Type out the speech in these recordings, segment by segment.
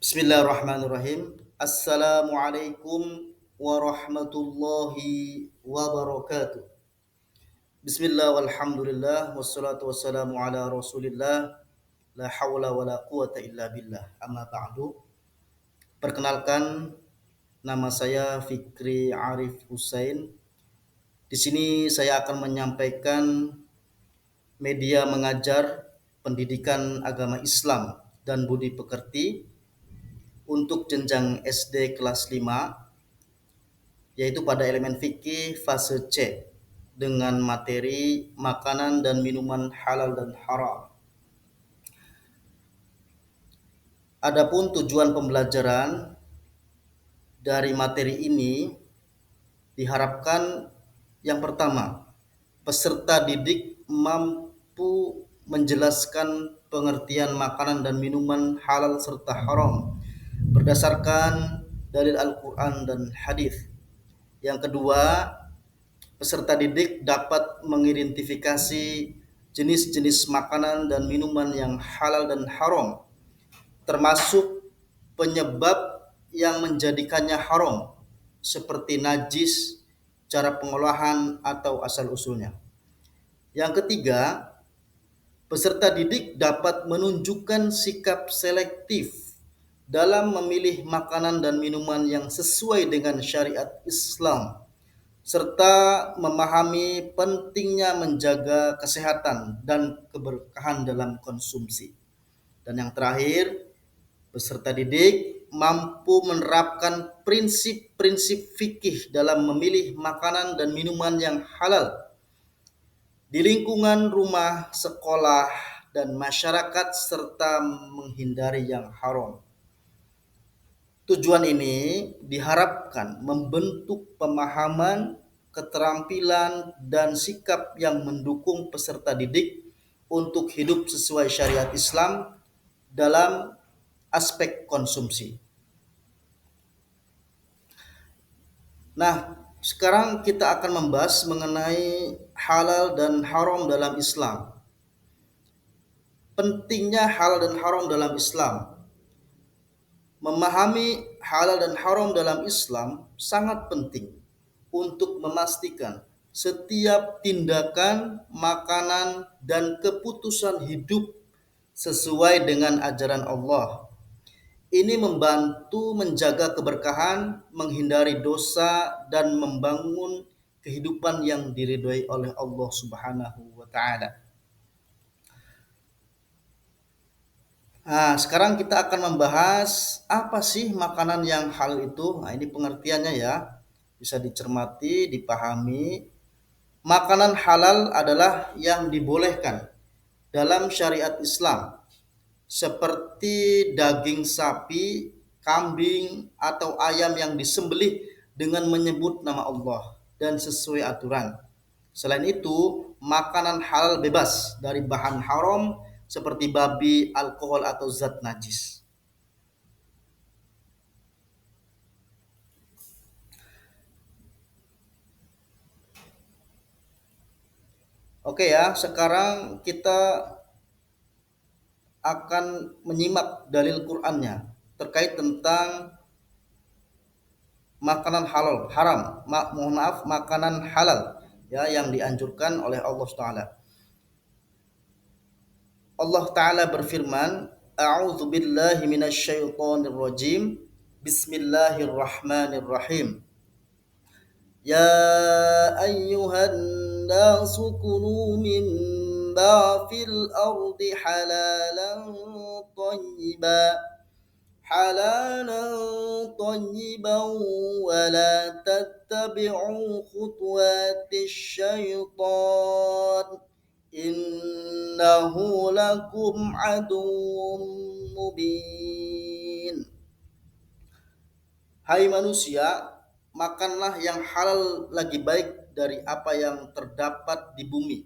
Bismillahirrahmanirrahim. Assalamualaikum warahmatullahi wabarakatuh. Bismillah walhamdulillah wassalatu wassalamu ala Rasulillah la haula wala quwata illa billah. Amma ba'du. Perkenalkan, nama saya Fikri Arif Husain. Di sini saya akan menyampaikan media mengajar pendidikan agama Islam dan budi pekerti untuk jenjang SD kelas 5, yaitu pada elemen fikih fase C dengan materi makanan dan minuman halal dan haram. Adapun tujuan pembelajaran dari materi ini diharapkan yang pertama, peserta didik mampu menjelaskan pengertian makanan dan minuman halal serta haram berdasarkan dalil Al-Quran dan hadis. Yang kedua, peserta didik dapat mengidentifikasi jenis-jenis makanan dan minuman yang halal dan haram, termasuk penyebab yang menjadikannya haram, seperti najis, cara pengolahan, atau asal-usulnya. Yang ketiga, peserta didik dapat menunjukkan sikap selektif dalam memilih makanan dan minuman yang sesuai dengan syariat Islam, serta memahami pentingnya menjaga kesehatan dan keberkahan dalam konsumsi. Dan yang terakhir, peserta didik mampu menerapkan prinsip-prinsip fikih dalam memilih makanan dan minuman yang halal di lingkungan rumah, sekolah, dan masyarakat serta menghindari yang haram. Tujuan ini diharapkan membentuk pemahaman, keterampilan, dan sikap yang mendukung peserta didik untuk hidup sesuai syariat Islam dalam aspek konsumsi. Nah, sekarang kita akan membahas mengenai halal dan haram dalam Islam. Pentingnya halal dan haram dalam Islam. Memahami halal dan haram dalam Islam sangat penting untuk memastikan setiap tindakan, makanan, dan keputusan hidup sesuai dengan ajaran Allah. Ini membantu menjaga keberkahan, menghindari dosa, dan membangun kehidupan yang diridhoi oleh Allah Subhanahu wa taala. Nah, sekarang kita akan membahas apa sih makanan yang halal itu. Nah, ini pengertiannya ya. Bisa dicermati, dipahami. Makanan halal adalah yang dibolehkan dalam syariat Islam, seperti daging sapi, kambing, atau ayam yang disembelih dengan menyebut nama Allah dan sesuai aturan. Selain itu, makanan halal bebas dari bahan haram seperti babi, alkohol, atau zat najis. Oke ya, sekarang kita akan menyimak dalil Qur'annya terkait tentang makanan halal, mohon maaf, makanan halal ya yang dianjurkan oleh Allah Taala. Allah Taala berfirman, A'udzu billahi minasyaitonir rajim. Bismillahirrahmanirrahim. Ya ayyuhan nasu kulu mimma fil ardi حلالا طيبا ولا تتبعوا خطوات الشيطان إنه لكم عدو مبين. Hai manusia, makanlah yang halal lagi baik dari apa yang terdapat di bumi,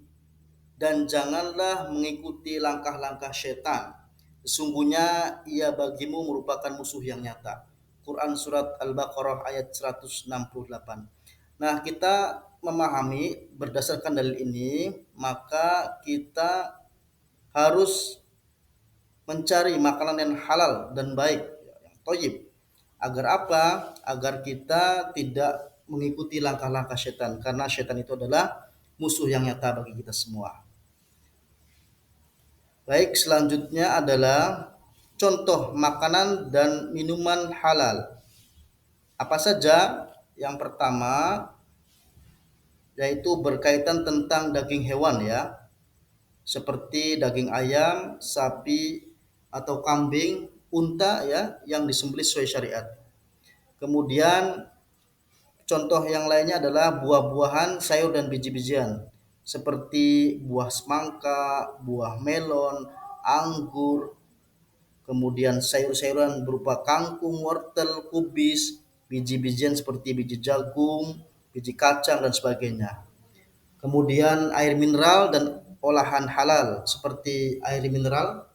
dan janganlah mengikuti langkah-langkah setan. Sesungguhnya ia bagimu merupakan musuh yang nyata. Quran Surat Al-Baqarah ayat 168. Nah, kita memahami berdasarkan dalil ini, maka kita harus mencari makanan yang halal dan baik. Yang Thayyib. Agar apa? Agar kita tidak mengikuti langkah-langkah setan, karena setan itu adalah musuh yang nyata bagi kita semua. Baik, selanjutnya adalah contoh makanan dan minuman halal. Apa saja? Yang pertama yaitu berkaitan tentang daging hewan ya, seperti daging ayam, sapi atau kambing, unta ya yang disembelih sesuai syariat. Kemudian contoh yang lainnya adalah buah-buahan, sayur dan biji-bijian seperti buah semangka, buah melon, anggur, kemudian sayur-sayuran berupa kangkung, wortel, kubis, biji-bijian seperti biji jagung, biji kacang dan sebagainya. Kemudian air mineral dan olahan halal seperti air mineral,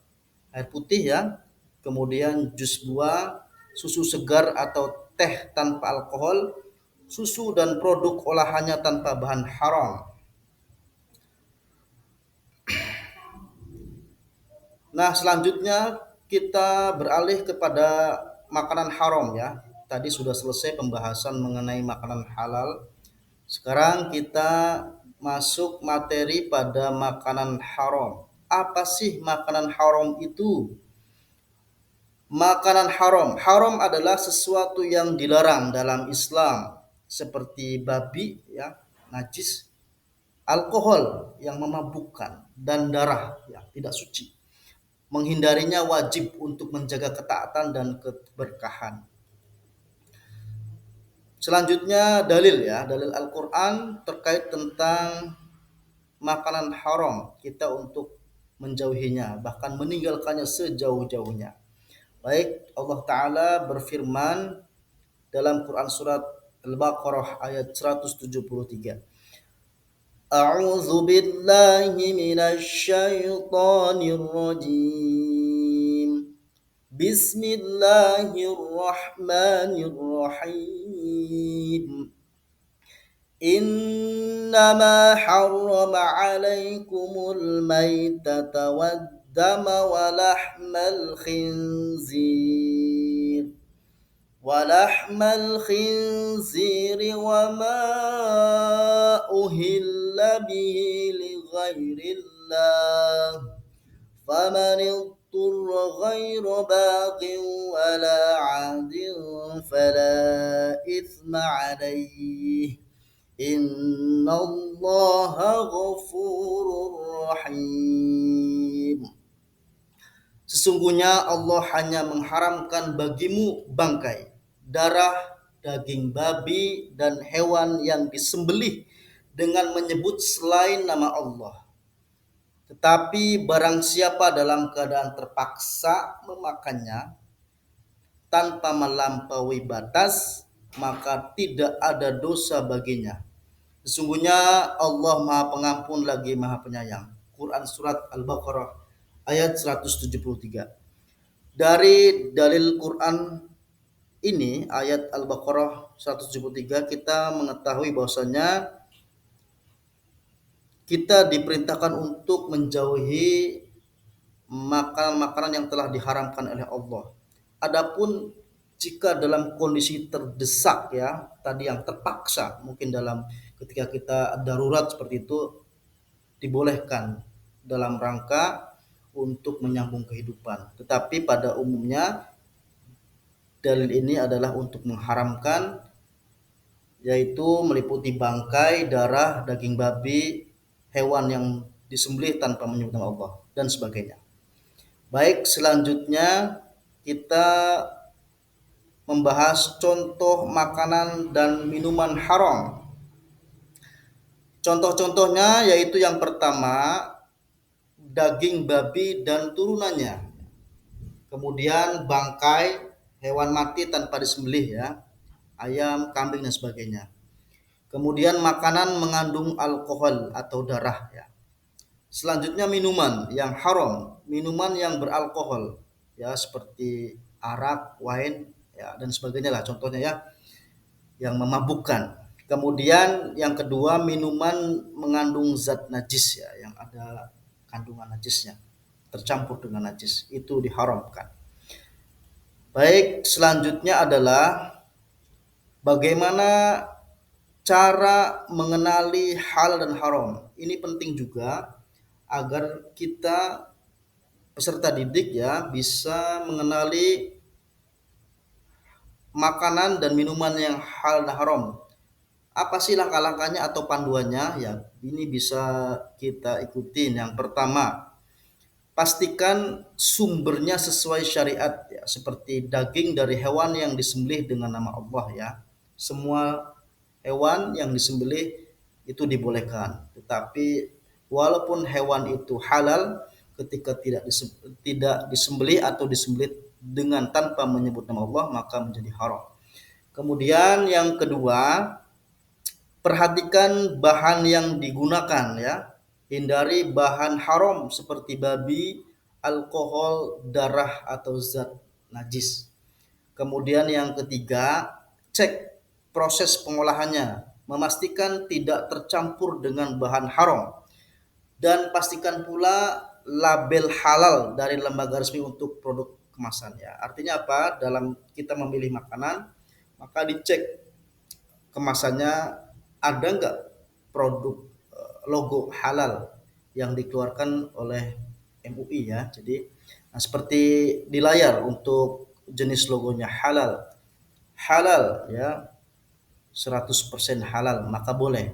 air putih ya. Kemudian jus buah, susu segar atau teh tanpa alkohol, susu dan produk olahannya tanpa bahan haram. Nah, selanjutnya kita beralih kepada makanan haram ya. Tadi sudah selesai pembahasan mengenai makanan halal. Sekarang kita masuk materi pada makanan haram. Apa sih makanan haram itu? Makanan haram. Haram adalah sesuatu yang dilarang dalam Islam, seperti babi ya, najis, alkohol yang memabukkan dan darah yang tidak suci. Menghindarinya wajib untuk menjaga ketaatan dan keberkahan. Selanjutnya dalil ya, dalil Al-Qur'an terkait tentang makanan haram, kita untuk menjauhinya, bahkan meninggalkannya sejauh-jauhnya. Baik, Allah Ta'ala berfirman dalam Quran surat Al-Baqarah ayat 173. A'udzu billahi minasy syaithanir rajim. Bismillahirrahmanirrahim. إنما حرم عليكم الميتة والدم ولحم الخنزير وما أهل به لغير الله فمن اضطر غير باغ ولا عاد فلا إثم عليه Innallaha ghafurur rahim. Sesungguhnya Allah hanya mengharamkan bagimu bangkai, darah, daging babi dan hewan yang disembelih dengan menyebut selain nama Allah. Tetapi barang siapa dalam keadaan terpaksa memakannya tanpa melampaui batas, maka tidak ada dosa baginya. Sesungguhnya Allah Maha Pengampun lagi Maha Penyayang. Quran surat Al-Baqarah ayat 173. Dari dalil Quran ini ayat Al-Baqarah 173 kita mengetahui bahwasanya kita diperintahkan untuk menjauhi makanan-makanan yang telah diharamkan oleh Allah. Adapun jika dalam kondisi terdesak ya, tadi yang terpaksa, mungkin dalam ketika kita darurat seperti itu, dibolehkan dalam rangka untuk menyambung kehidupan. Tetapi pada umumnya dalil ini adalah untuk mengharamkan, yaitu meliputi bangkai, darah, daging babi, hewan yang disembelih tanpa menyebut nama Allah dan sebagainya. Baik, selanjutnya kita membahas contoh makanan dan minuman haram. Contoh-contohnya yaitu yang pertama daging babi dan turunannya. Kemudian bangkai hewan mati tanpa disembelih ya, ayam, kambing dan sebagainya. Kemudian makanan mengandung alkohol atau darah ya. Selanjutnya minuman yang haram, minuman yang beralkohol ya seperti arak, wine ya dan sebagainya lah contohnya ya, yang memabukkan. Kemudian yang kedua minuman mengandung zat najis ya, yang ada kandungan najisnya, tercampur dengan najis, itu diharamkan. Baik, selanjutnya adalah bagaimana cara mengenali halal dan haram. Ini penting juga agar kita peserta didik ya bisa mengenali makanan dan minuman yang halal dan haram. Apa sih langkah-langkahnya atau panduannya? Ya, ini bisa kita ikutin. Yang pertama, pastikan sumbernya sesuai syariat ya, seperti daging dari hewan yang disembelih dengan nama Allah ya. Semua hewan yang disembelih itu dibolehkan. Tetapi walaupun hewan itu halal, ketika tidak disembelih atau disembelih dengan tanpa menyebut nama Allah maka menjadi haram. Kemudian yang kedua, perhatikan bahan yang digunakan ya. Hindari bahan haram seperti babi, alkohol, darah atau zat najis. Kemudian yang ketiga, cek proses pengolahannya. Memastikan tidak tercampur dengan bahan haram. Dan pastikan pula label halal dari lembaga resmi untuk produk kemasan ya. Artinya apa? Dalam kita memilih makanan, maka dicek kemasannya ada nggak produk logo halal yang dikeluarkan oleh MUI ya. Jadi seperti di layar untuk jenis logonya halal, halal ya 100% halal maka boleh.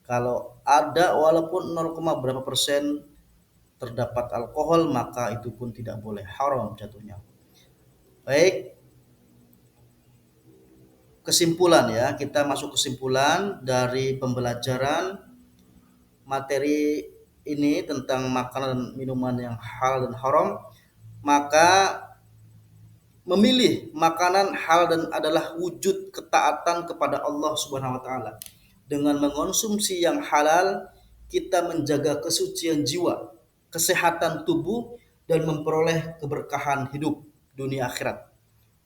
Kalau ada walaupun 0, berapa persen terdapat alkohol maka itu pun tidak boleh, haram jatuhnya. Baik, kesimpulan ya, kita masuk kesimpulan dari pembelajaran materi ini tentang makanan dan minuman yang halal dan haram. Maka memilih makanan halal dan adalah wujud ketaatan kepada Allah Subhanahu wa taala. Dengan mengonsumsi yang halal, kita menjaga kesucian jiwa, kesehatan tubuh dan memperoleh keberkahan hidup dunia akhirat.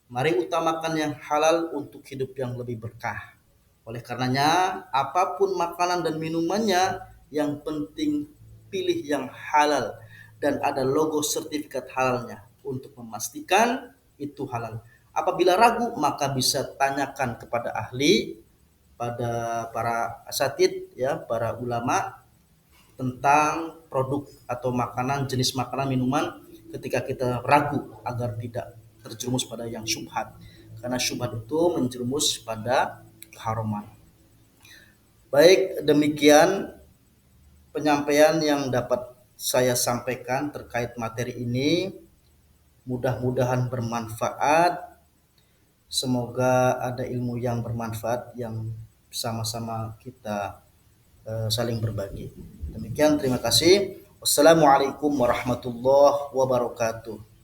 Mari utamakan yang halal untuk hidup yang lebih berkah. Oleh karenanya, apapun makanan dan minumannya, yang penting pilih yang halal dan ada logo sertifikat halalnya untuk memastikan itu halal. Apabila ragu, maka bisa tanyakan kepada ahli, pada para asatid ya, para ulama tentang produk atau makanan, jenis makanan minuman ketika kita ragu agar tidak terjerumus pada yang syubhat. Karena syubhat itu menjerumus pada keharaman. Baik, demikian penyampaian yang dapat saya sampaikan terkait materi ini. Mudah-mudahan bermanfaat. Semoga ada ilmu yang bermanfaat yang sama-sama kita saling berbagi. Demikian, terima kasih. Wassalamualaikum warahmatullahi wabarakatuh.